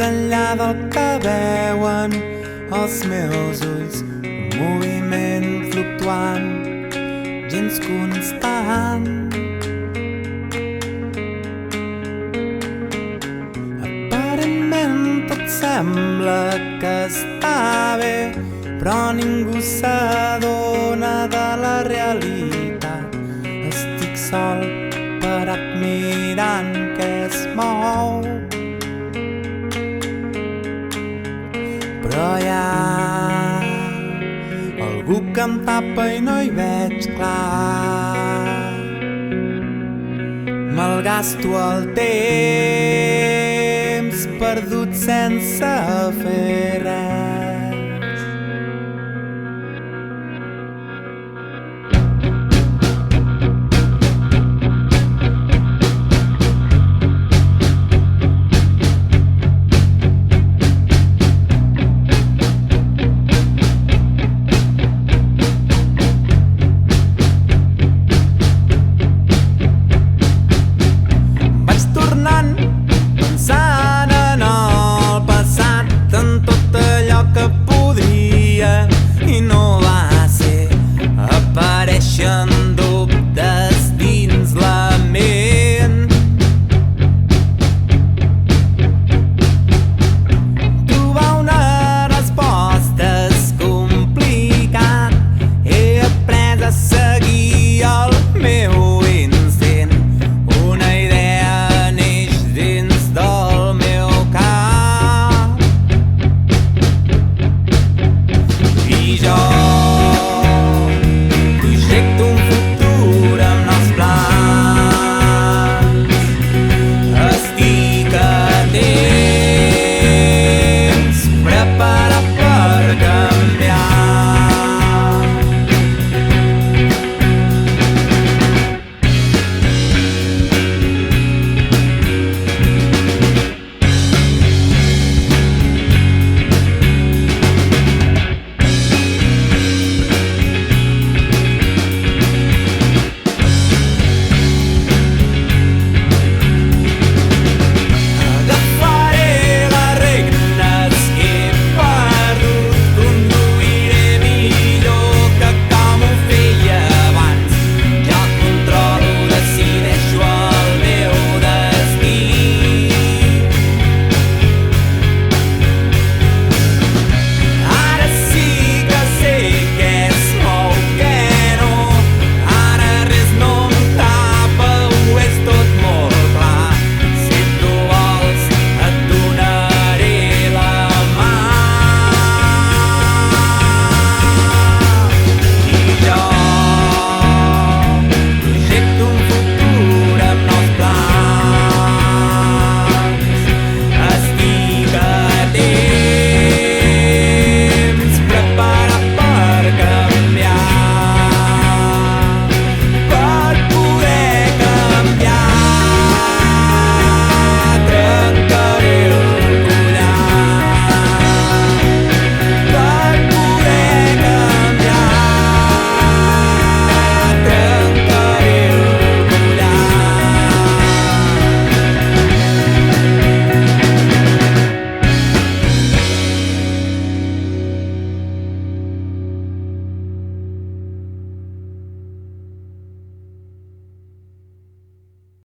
enllà del que veuen els meus ulls, un moviment fluctuant, gens constant. Aparentment tot sembla que està bé, però ningú s'adona de la realitat. Estic sol, parat mirant què es mou, però hi ha algú que em tapa i no hi veig clar. Malgasto el temps perdut sense fer res.